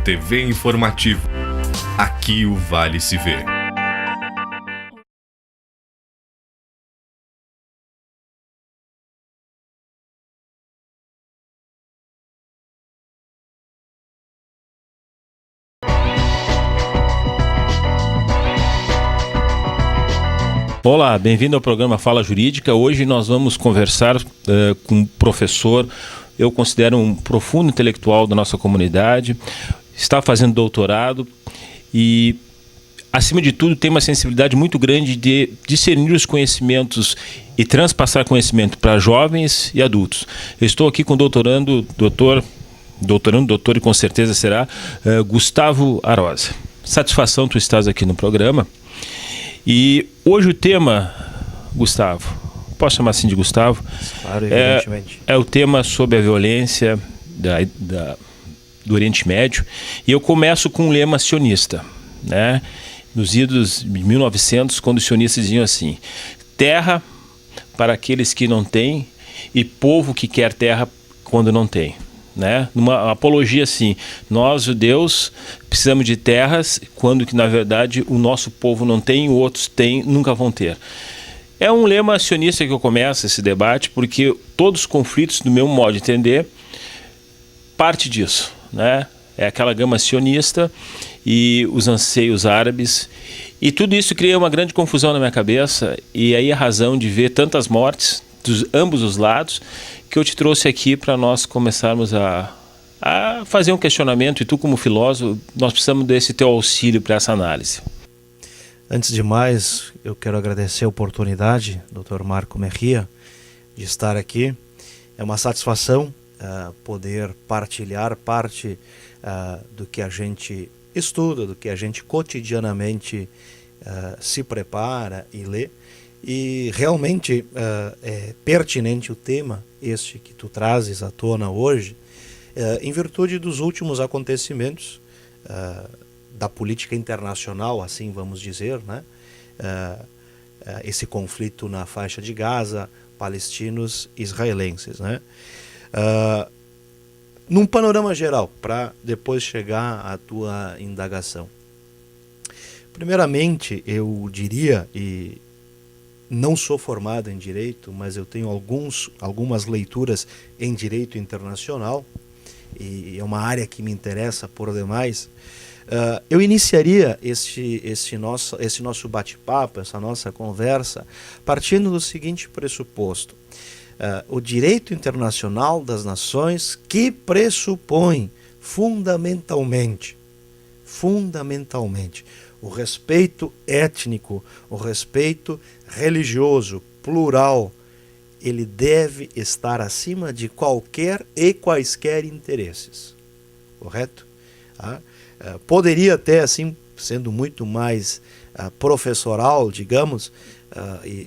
TV Informativo. Aqui o Vale se vê. Olá, bem-vindo ao programa Fala Jurídica. Hoje nós vamos conversar com um professor, eu considero um profundo intelectual da nossa comunidade, está fazendo doutorado e, acima de tudo, tem uma sensibilidade muito grande de discernir os conhecimentos e transpassar conhecimento para jovens e adultos. Eu estou aqui com o doutor e com certeza será, Gustavo Arosa. Satisfação tu estás aqui no programa. E hoje o tema, Gustavo, posso chamar assim de Gustavo? Claro, evidentemente. É o tema sobre a violência do Oriente Médio. E eu começo com um lema sionista, né? Nos idos de 1900, quando os sionistas diziam assim: terra para aqueles que não têm e povo que quer terra quando não tem. Né? Numa apologia assim, nós judeus precisamos de terras, quando que na verdade o nosso povo não tem, outros têm, nunca vão ter. É um lema sionista que eu começo esse debate, porque todos os conflitos, do meu modo de entender, parte disso, né? É aquela gama sionista e os anseios árabes, e tudo isso cria uma grande confusão na minha cabeça, e aí a razão de ver tantas mortes dos ambos os lados, que eu te trouxe aqui para nós começarmos a fazer um questionamento, e tu como filósofo, nós precisamos desse teu auxílio para essa análise. Antes de mais, eu quero agradecer a oportunidade, Dr. Marco Mejia, de estar aqui. É uma satisfação poder partilhar parte do que a gente estuda, do que a gente cotidianamente se prepara e lê. E realmente é pertinente o tema este que tu trazes à tona hoje, em virtude dos últimos acontecimentos da política internacional, assim vamos dizer, né? Esse conflito na faixa de Gaza, palestinos e israelenses, né? Num panorama geral, para depois chegar à tua indagação. Primeiramente, eu diria, e não sou formado em Direito, mas eu tenho algumas leituras em Direito Internacional, e é uma área que me interessa por demais. Eu iniciaria esse nosso bate-papo, essa nossa conversa, partindo do seguinte pressuposto. O direito internacional das nações, que pressupõe fundamentalmente, o respeito étnico, o respeito religioso, plural, ele deve estar acima de qualquer e quaisquer interesses, correto? Poderia até, assim, sendo muito mais professoral, digamos,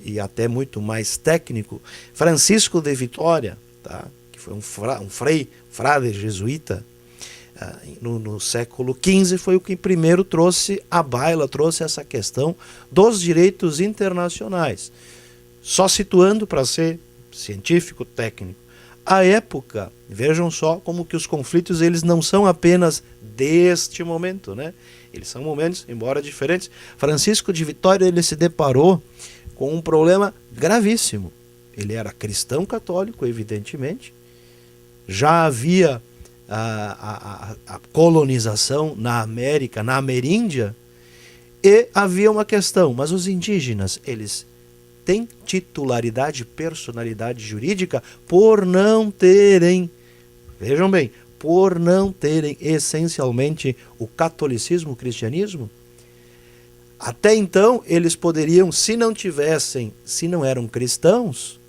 e até muito mais técnico, Francisco de Vitória, tá? Que foi um frade jesuíta, no século XV, foi o que primeiro trouxe à baila, trouxe essa questão dos direitos internacionais, só situando para ser científico, técnico. À época, vejam só como que os conflitos eles não são apenas deste momento, né? Eles são momentos, embora diferentes. Francisco de Vitória ele se deparou com um problema gravíssimo. Ele era cristão católico, evidentemente, já havia a colonização na América, na Ameríndia, e havia uma questão, mas os indígenas, eles têm titularidade, personalidade jurídica por não terem, vejam bem, por não terem essencialmente o catolicismo, o cristianismo. Até então, eles poderiam, se não eram cristãos,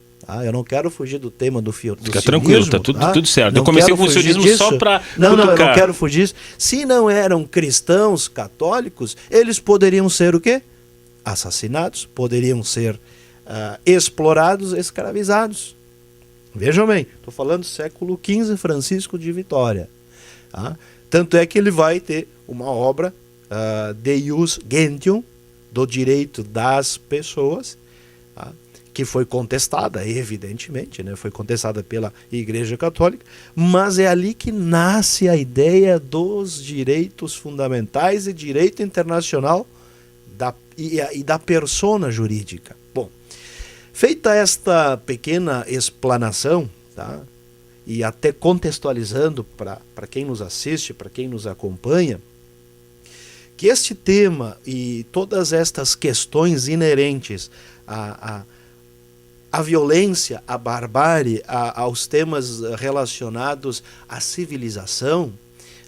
eu não quero fugir do tema do sionismo. Fica tranquilo, tá tudo certo. Eu comecei com o sionismo só para Não, eu não quero fugir disso. Se não eram cristãos católicos, eles poderiam ser o quê? Assassinados, poderiam ser explorados, escravizados. Vejam bem, estou falando do século XV, Francisco de Vitória. Tanto é que ele vai ter uma obra de ius gentium, do direito das pessoas, que foi contestada, evidentemente, né? Foi contestada pela Igreja Católica, mas é ali que nasce a ideia dos direitos fundamentais e direito internacional e da persona jurídica. Bom, feita esta pequena explanação, tá? E até contextualizando para quem nos assiste, para quem nos acompanha, que este tema e todas estas questões inerentes à violência, à barbárie, aos temas relacionados à civilização,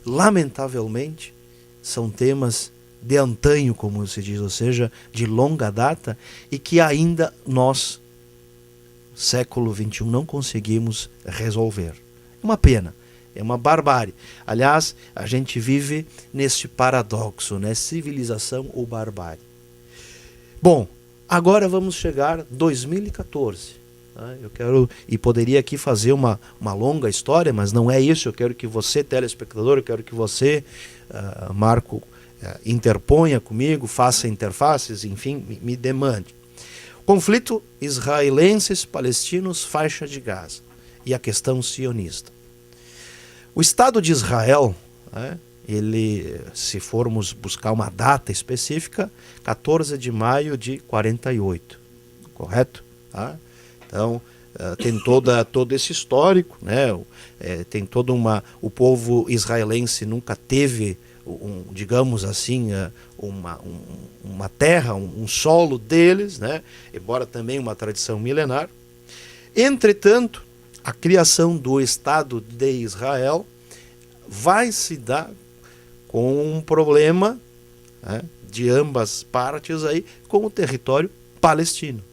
lamentavelmente, são temas de antanho, como se diz, ou seja, de longa data, e que ainda nós, século XXI, não conseguimos resolver. É uma pena, é uma barbárie. Aliás, a gente vive neste paradoxo, né? Civilização ou barbárie. Bom, agora vamos chegar 2014. Tá? Eu quero, e poderia aqui fazer uma longa história, mas não é isso. Eu quero que você, telespectador, eu quero que você, Marco, interponha comigo, faça interfaces, enfim, me demande. Conflito israelenses, palestinos, faixa de Gaza e a questão sionista. O Estado de Israel, né, ele, se formos buscar uma data específica, 14 de maio de 48, correto? Tá? Então, tem todo esse histórico, né? Tem toda o povo israelense nunca teve, digamos assim, uma terra, um solo deles, né? Embora também uma tradição milenar. Entretanto, a criação do Estado de Israel vai se dar com um problema, né, de ambas partes aí, com o território palestino.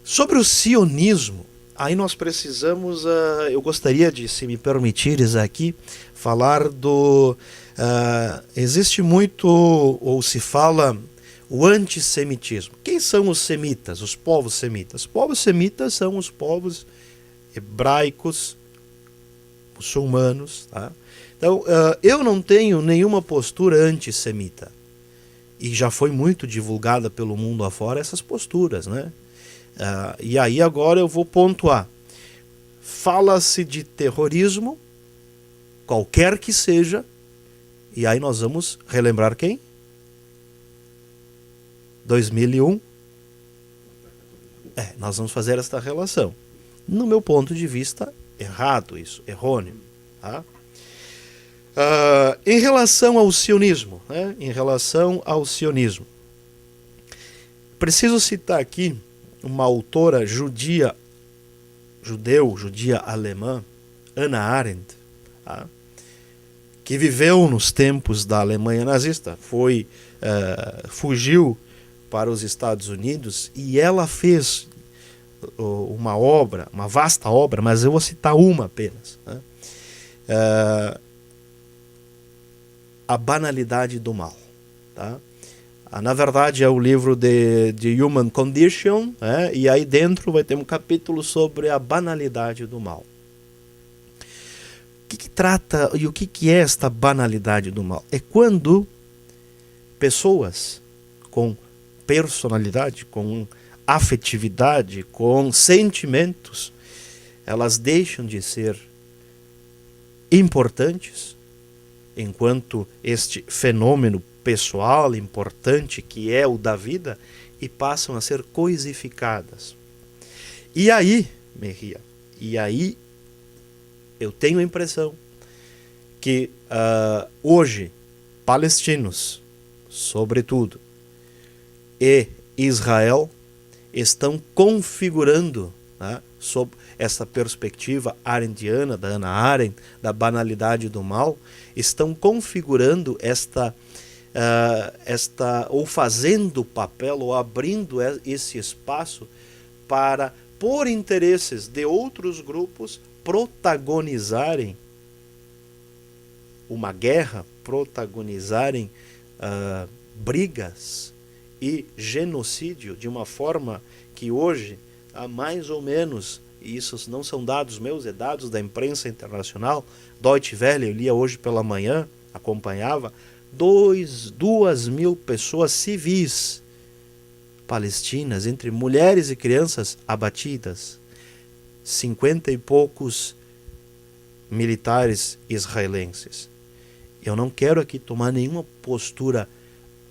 Sobre o sionismo, aí nós precisamos, eu gostaria de, se me permitires aqui, falar do... existe muito, ou se fala, o antissemitismo. Quem são os semitas, os povos semitas? Os povos semitas são os povos hebraicos, muçulmanos. Tá? Então, eu não tenho nenhuma postura antissemita. E já foi muito divulgada pelo mundo afora essas posturas, né? E aí agora eu vou pontuar. Fala-se de terrorismo, qualquer que seja, e aí nós vamos relembrar quem? 2001. Nós vamos fazer esta relação. No meu ponto de vista, errado isso, errôneo. Tá? Em relação ao sionismo, né? Em relação ao sionismo, preciso citar aqui uma autora judia alemã, Hannah Arendt, tá? Que viveu nos tempos da Alemanha nazista, fugiu para os Estados Unidos, e ela fez uma obra, uma vasta obra, mas eu vou citar uma apenas, né? A Banalidade do Mal. Tá? Na verdade é o livro de Human Condition, né? E aí dentro vai ter um capítulo sobre a banalidade do mal. O que trata e o que é esta banalidade do mal? É quando pessoas com personalidade, com afetividade, com sentimentos, elas deixam de ser importantes enquanto este fenômeno pessoal importante que é o da vida, e passam a ser coisificadas. E aí, Mejia, eu tenho a impressão que hoje palestinos, sobretudo, e Israel estão configurando, né, sob essa perspectiva arendtiana, da Hannah Arendt, da banalidade do mal, estão configurando ou fazendo papel, ou abrindo esse espaço para, por interesses de outros grupos, protagonizarem uma guerra, protagonizarem brigas e genocídio de uma forma que hoje, há mais ou menos, e isso não são dados meus, é dados da imprensa internacional, Deutsche Welle, eu lia hoje pela manhã, acompanhava, 2.000 pessoas civis palestinas, entre mulheres e crianças abatidas, 50 e poucos militares israelenses. Eu não quero aqui tomar nenhuma postura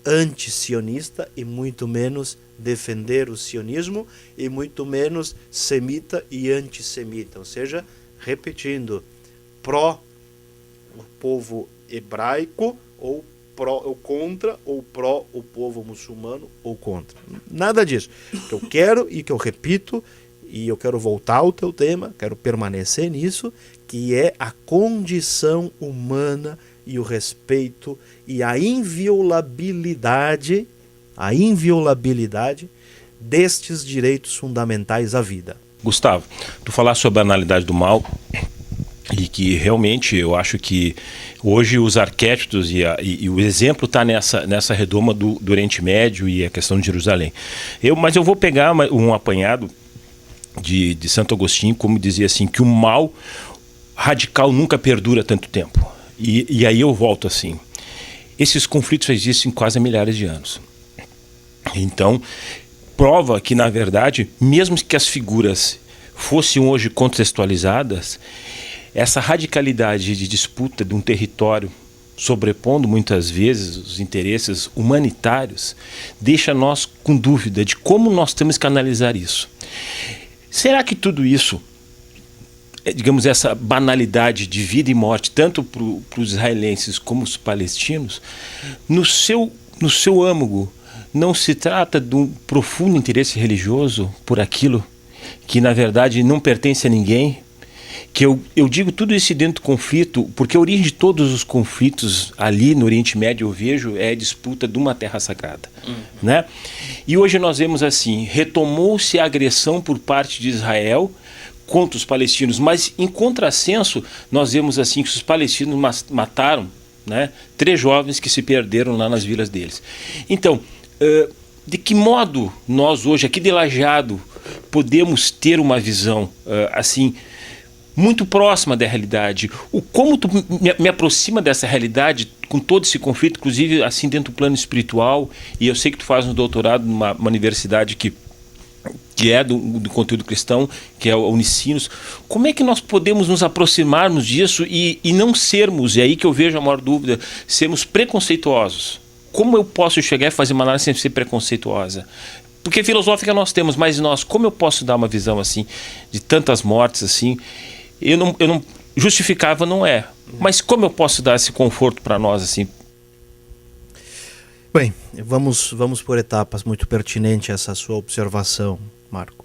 anti-sionista e muito menos defender o sionismo e muito menos semita e antissemita, ou seja, repetindo, pró o povo hebraico ou pró ou contra, ou pró o povo muçulmano ou contra. Nada disso. O que eu quero e que eu repito, e eu quero voltar ao teu tema, quero permanecer nisso, que é a condição humana e o respeito e a inviolabilidade destes direitos fundamentais à vida. Gustavo, tu falaste sobre a banalidade do mal e que realmente eu acho que hoje os arquétipos e o exemplo está nessa redoma do Oriente Médio e a questão de Jerusalém. Mas eu vou pegar um apanhado de Santo Agostinho, como dizia assim, que o mal radical nunca perdura tanto tempo. E aí eu volto assim, esses conflitos existem quase há milhares de anos. Então, prova que, na verdade, mesmo que as figuras fossem hoje contextualizadas, essa radicalidade de disputa de um território, sobrepondo muitas vezes os interesses humanitários, deixa nós com dúvida de como nós temos que analisar isso. Será que tudo isso, digamos, essa banalidade de vida e morte, tanto para os israelenses como os palestinos, no seu âmago, não se trata de um profundo interesse religioso por aquilo que, na verdade, não pertence a ninguém? Que eu digo tudo isso dentro do conflito, porque a origem de todos os conflitos ali no Oriente Médio, eu vejo, é a disputa de uma terra sagrada. Né? E hoje nós vemos assim, retomou-se a agressão por parte de Israel contra os palestinos, mas em contrassenso nós vemos assim que os palestinos mataram, né, 3 jovens que se perderam lá nas vilas deles. Então, de que modo nós hoje, aqui de Lajeado, podemos ter uma visão assim, muito próxima da realidade? Como tu me aproxima dessa realidade com todo esse conflito, inclusive assim dentro do plano espiritual, e eu sei que tu faz um doutorado numa universidade que é do conteúdo cristão, que é o Unicinos. Como é que nós podemos nos aproximarmos disso e não sermos, e aí que eu vejo a maior dúvida, sermos preconceituosos? Como eu posso chegar e fazer uma análise sem ser preconceituosa? Porque filosófica nós temos, mas nós, como eu posso dar uma visão assim, de tantas mortes assim? Eu não justificava, não é. Mas como eu posso dar esse conforto para nós assim? Bem, vamos por etapas, muito pertinente essa sua observação, Marco.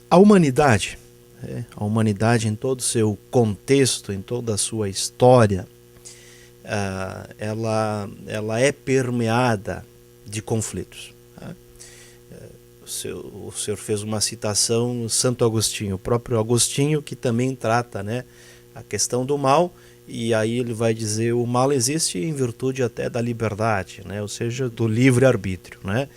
A humanidade em todo o seu contexto, em toda a sua história, ela é permeada de conflitos. O senhor fez uma citação Santo Agostinho, o próprio Agostinho, que também trata, né, a questão do mal, e aí ele vai dizer o mal existe em virtude até da liberdade, né, ou seja, do livre-arbítrio, né,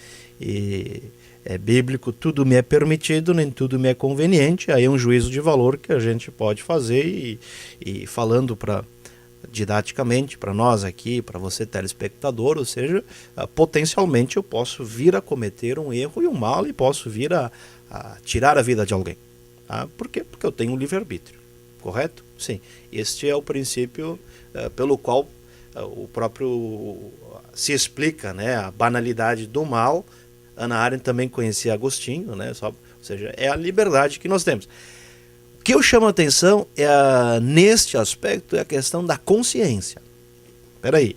e é bíblico, tudo me é permitido, nem tudo me é conveniente. Aí é um juízo de valor que a gente pode fazer e falando didaticamente para nós aqui, para você telespectador, ou seja, potencialmente eu posso vir a cometer um erro e um mal e posso vir a tirar a vida de alguém. Tá? Por quê? Porque eu tenho um livre-arbítrio, correto? Sim, este é o princípio pelo qual o próprio se explica, né, a banalidade do mal. Hannah Arendt também conhecia Agostinho, né, ou seja, é a liberdade que nós temos. O que eu chamo a atenção neste aspecto é a questão da consciência. Espera aí.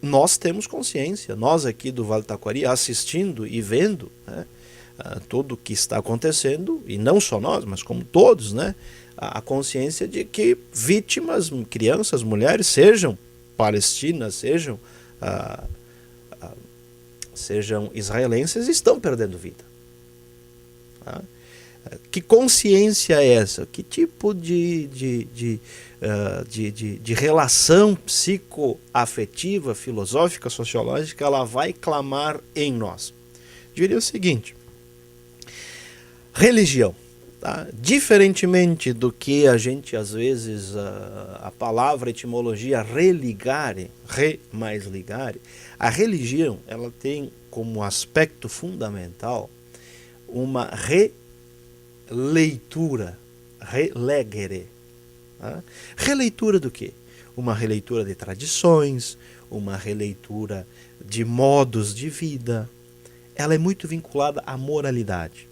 Nós temos consciência, nós aqui do Vale do Taquari, assistindo e vendo, né, tudo o que está acontecendo, e não só nós, mas como todos, né, a consciência de que vítimas, crianças, mulheres, sejam palestinas, sejam israelenses, estão perdendo vida. Tá? Que consciência é essa? Que tipo de relação psicoafetiva, filosófica, sociológica ela vai clamar em nós? Eu diria o seguinte: religião. Tá? Diferentemente do que a gente, às vezes, a palavra etimologia religare, re mais ligare, a religião ela tem como aspecto fundamental uma releitura, relegere. Tá? Releitura do quê? Uma releitura de tradições, uma releitura de modos de vida. Ela é muito vinculada à moralidade.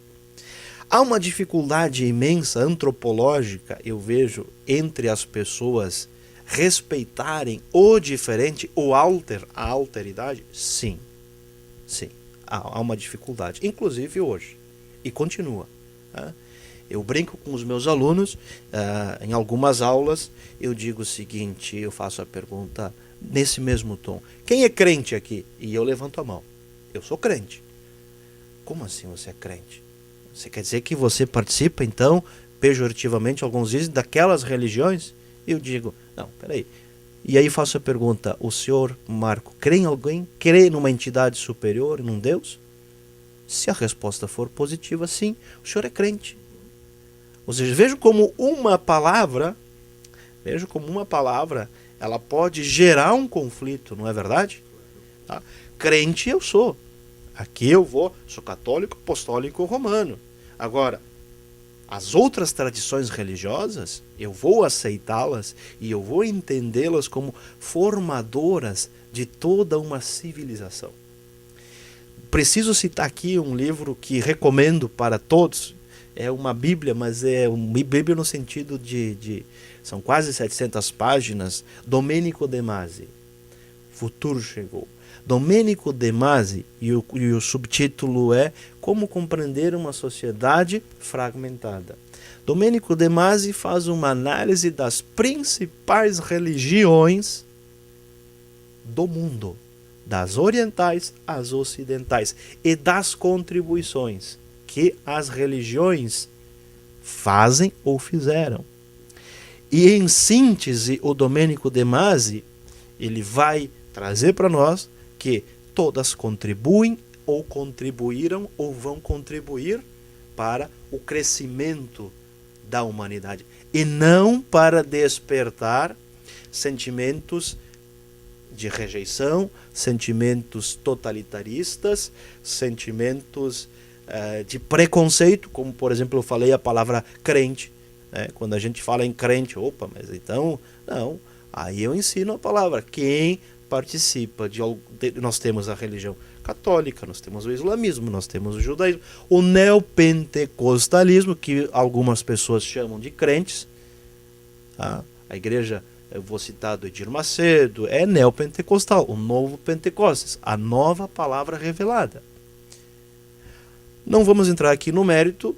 Há uma dificuldade imensa antropológica, eu vejo, entre as pessoas respeitarem o diferente, a alteridade? Sim, sim, há uma dificuldade, inclusive hoje, e continua. Tá? Eu brinco com os meus alunos, em algumas aulas, eu digo o seguinte, eu faço a pergunta nesse mesmo tom. Quem é crente aqui? E eu levanto a mão. Eu sou crente. Como assim você é crente? Você quer dizer que você participa, então, pejorativamente, alguns dizem, daquelas religiões? Eu digo, não, peraí. E aí faço a pergunta, o senhor Marco, crê em alguém? Crê numa entidade superior, num Deus? Se a resposta for positiva, sim, o senhor é crente. Ou seja, vejo como uma palavra, ela pode gerar um conflito, não é verdade? Tá? Crente eu sou. Aqui eu sou católico, apostólico, romano. Agora, as outras tradições religiosas, eu vou aceitá-las e eu vou entendê-las como formadoras de toda uma civilização. Preciso citar aqui um livro que recomendo para todos. É uma Bíblia, mas é uma Bíblia no sentido são quase 700 páginas. Domenico De Masi. Futuro chegou. Domenico De Masi, e o subtítulo é Como Compreender uma Sociedade Fragmentada. Domenico De Masi faz uma análise das principais religiões do mundo, das orientais às ocidentais, e das contribuições que as religiões fazem ou fizeram. E em síntese, o Domenico De Masi, ele vai trazer para nós que todas contribuem ou contribuíram ou vão contribuir para o crescimento da humanidade e não para despertar sentimentos de rejeição, sentimentos totalitaristas, sentimentos de preconceito, como por exemplo eu falei a palavra crente, né? Quando a gente fala em crente, opa, mas então, não, aí eu ensino a palavra, quem participa nós temos a religião católica, nós temos o islamismo, nós temos o judaísmo, o neopentecostalismo, que algumas pessoas chamam de crentes, tá? A igreja, eu vou citar do Edir Macedo, é neopentecostal, o novo Pentecostes, a nova palavra revelada. Não vamos entrar aqui no mérito,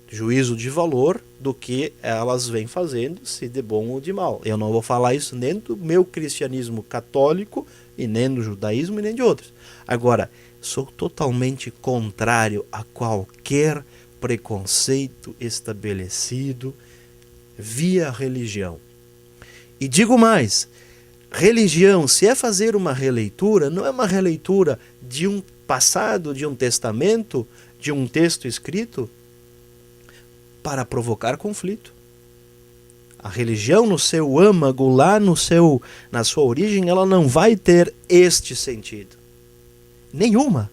juízo de valor, do que elas vêm fazendo, se de bom ou de mal. Eu não vou falar isso nem do meu cristianismo católico, e nem do judaísmo, e nem de outros. Agora, sou totalmente contrário a qualquer preconceito estabelecido via religião. E digo mais, religião, se é fazer uma releitura, não é uma releitura de um passado, de um testamento, de um texto escrito, para provocar conflito. A religião no seu âmago, lá na sua origem, ela não vai ter este sentido. Nenhuma.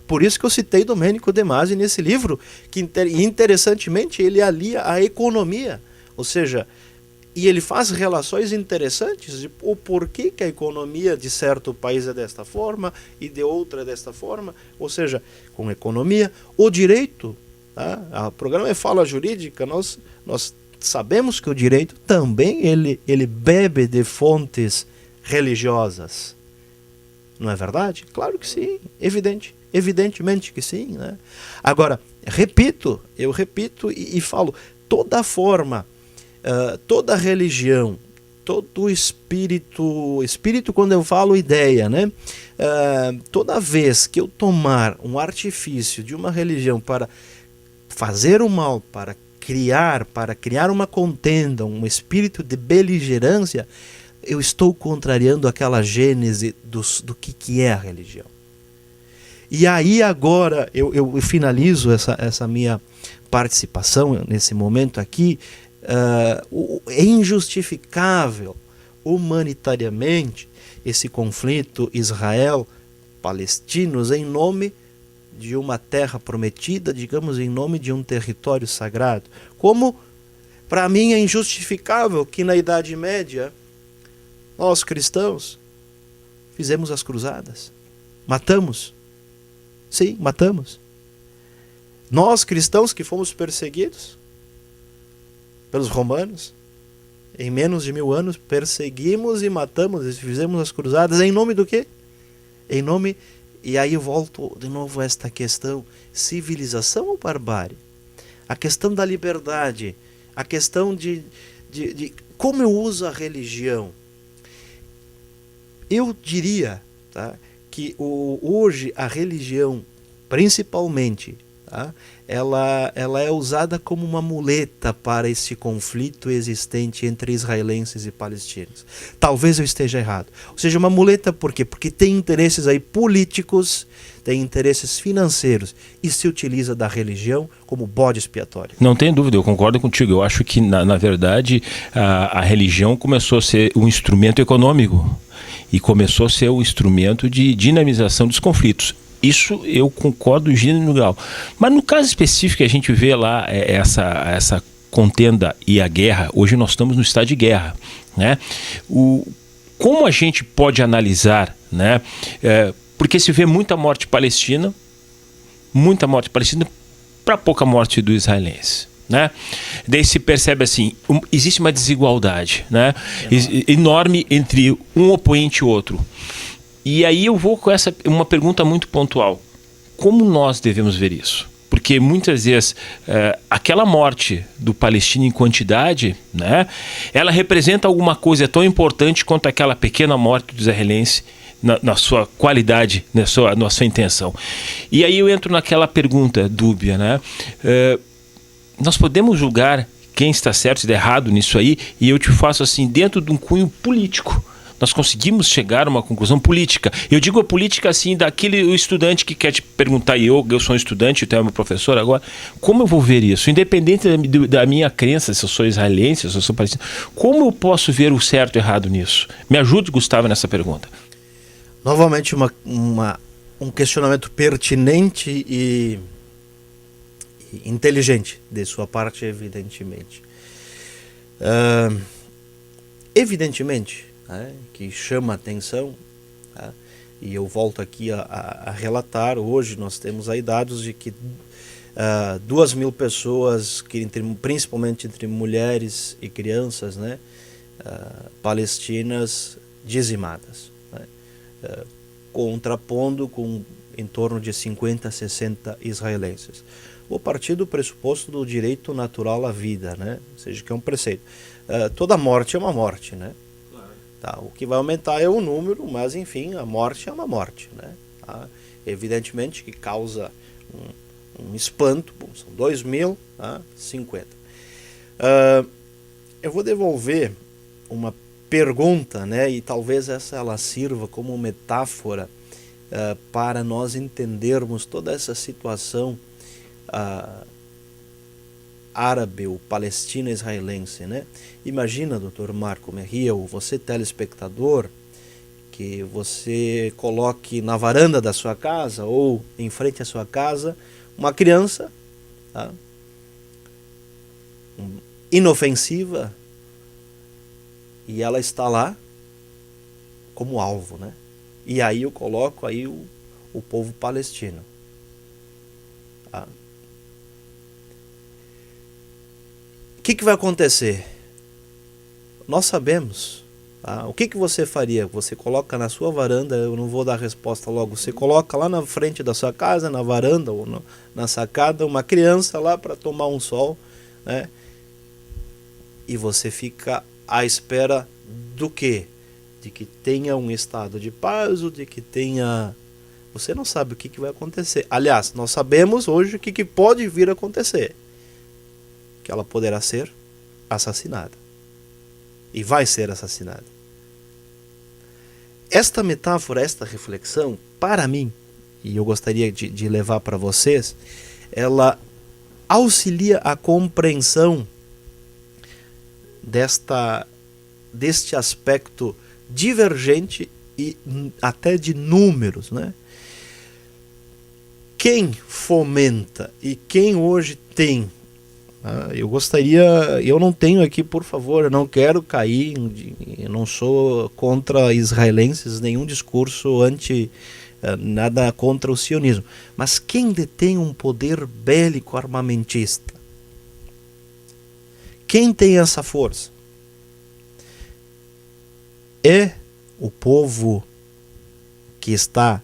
Por isso que eu citei Domenico De Masi nesse livro, que interessantemente ele alia a economia, ou seja, e ele faz relações interessantes de o porquê que a economia de certo país é desta forma e de outra é desta forma, ou seja, com economia, o direito. Tá? O programa é fala jurídica, nós sabemos que o direito também ele bebe de fontes religiosas. Não é verdade? Claro que sim, evidentemente que sim. Né? Agora, eu repito e falo, toda forma, toda religião, todo espírito quando eu falo ideia, né? Toda vez que eu tomar um artifício de uma religião para fazer o mal, para criar uma contenda, um espírito de beligerância, eu estou contrariando aquela gênese do que é a religião. E aí agora eu finalizo essa minha participação nesse momento aqui. É injustificável humanitariamente esse conflito Israel-palestinos em nome de uma terra prometida, digamos, em nome de um território sagrado. Como, para mim, é injustificável que na Idade Média nós cristãos fizemos as cruzadas, matamos. Sim, matamos. Nós cristãos que fomos perseguidos pelos romanos, em menos de 1000 anos, perseguimos e matamos e fizemos as cruzadas em nome do quê? Em nome, e aí eu volto de novo a esta questão, civilização ou barbárie? A questão da liberdade, a questão de como eu uso a religião. Eu diria, tá, que hoje a religião, principalmente, tá, ela é usada como uma muleta para esse conflito existente entre israelenses e palestinos. Talvez eu esteja errado. Ou seja, uma muleta por quê? Porque tem interesses aí políticos, tem interesses financeiros e se utiliza da religião como bode expiatório. Não tem dúvida, eu concordo contigo. Eu acho que, na verdade, a religião começou a ser um instrumento econômico e começou a ser um instrumento de dinamização dos conflitos. Isso eu concordo gênero grau. Mas no caso específico que a gente vê lá essa contenda e a guerra, hoje nós estamos no estado de guerra, né? Como a gente pode analisar, né? Porque se vê muita morte palestina para pouca morte do israelense, né? Daí se percebe assim, existe uma desigualdade, né? Enorme entre um oponente e outro. E aí eu vou com uma pergunta muito pontual. Como nós devemos ver isso? Porque muitas vezes aquela morte do palestino em quantidade, né, ela representa alguma coisa tão importante quanto aquela pequena morte do israelense na sua qualidade, na sua intenção. E aí eu entro naquela pergunta dúbia, né? Nós podemos julgar quem está certo e errado nisso aí, e eu te faço assim, dentro de um cunho político. Nós conseguimos chegar a uma conclusão política. Eu digo a política assim, o estudante que quer te perguntar, eu sou um estudante, eu é meu professor agora, como eu vou ver isso? Independente da minha crença, se eu sou israelense, se eu sou palestino, como eu posso ver o certo e errado nisso? Me ajude, Gustavo, nessa pergunta. Novamente um questionamento pertinente e inteligente de sua parte, evidentemente. Evidentemente, né, que chama a atenção, tá? E eu volto aqui a relatar, hoje nós temos aí dados de que 2.000 pessoas, principalmente entre mulheres e crianças, né, palestinas dizimadas, né, contrapondo com em torno de 50 a 60 israelenses. Vou partir do pressuposto do direito natural à vida, né? Ou seja, que é um preceito. Toda morte é uma morte, né? Claro. Tá, o que vai aumentar é o número, mas enfim, a morte é uma morte, né? Tá? Evidentemente que causa um espanto. Bom, são 2.000, tá? 50. Eu vou devolver uma pergunta, né? E talvez ela sirva como metáfora para nós entendermos toda essa situação árabe ou palestina-israelense, né? Imagina, Dr. Marco Merriel, você telespectador, que você coloque na varanda da sua casa ou em frente à sua casa uma criança, tá? Inofensiva, e ela está lá como alvo, né? E aí eu coloco aí o povo palestino. Tá? O que vai acontecer? Nós sabemos. Tá? O que você faria? Você coloca na sua varanda, eu não vou dar a resposta logo, você coloca lá na frente da sua casa, na varanda ou na sacada, uma criança lá para tomar um sol, né? E você fica à espera do quê? De que tenha um estado de paz ou de que tenha... Você não sabe o que vai acontecer. Aliás, nós sabemos hoje o que pode vir a acontecer. Que ela poderá ser assassinada. E vai ser assassinada. Esta metáfora, esta reflexão, para mim, e eu gostaria de levar para vocês, ela auxilia a compreensão deste aspecto divergente e até de números, né? Quem fomenta e quem hoje tem, eu não tenho aqui, por favor, eu não quero cair, eu não sou contra israelenses, nenhum discurso nada contra o sionismo, mas quem detém um poder bélico armamentista? Quem tem essa força? É o povo que está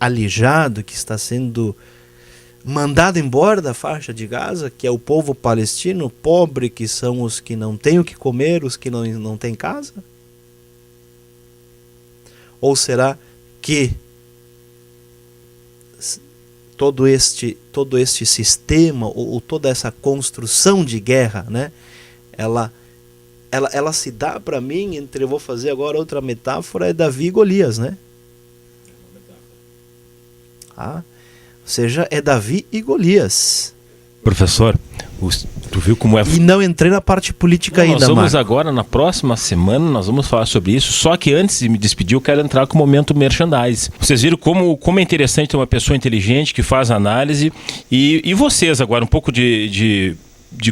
alijado, que está sendo mandado embora da faixa de Gaza, que é o povo palestino pobre, que são os que não têm o que comer, os que não têm casa? Ou será que todo este sistema, ou toda essa construção de guerra, né, ela se dá para mim eu vou fazer agora outra metáfora, é Davi e Golias, né? Ou seja, é Davi e Golias. Professor, tu viu como é... E não entrei na parte política ainda, Nós vamos Marco. agora, na próxima semana, nós vamos falar sobre isso. Só que antes de me despedir, eu quero entrar com o momento merchandise. Vocês viram como é interessante ter uma pessoa inteligente que faz análise. E vocês agora, um pouco de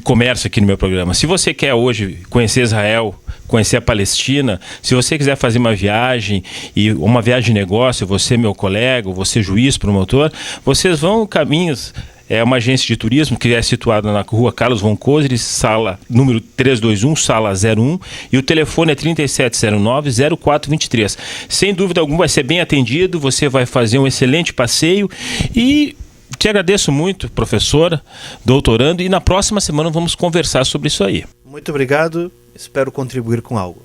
comércio aqui no meu programa. Se você quer hoje conhecer Israel, conhecer a Palestina, se você quiser fazer uma viagem, e uma viagem de negócio, você, meu colega, você, juiz, promotor, vocês vão caminhos... É uma agência de turismo que é situada na rua Carlos von Coseres, sala número 321, sala 01, e o telefone é 3709-0423. Sem dúvida alguma vai ser bem atendido, você vai fazer um excelente passeio e te agradeço muito, professora, doutorando, e na próxima semana vamos conversar sobre isso aí. Muito obrigado, espero contribuir com algo.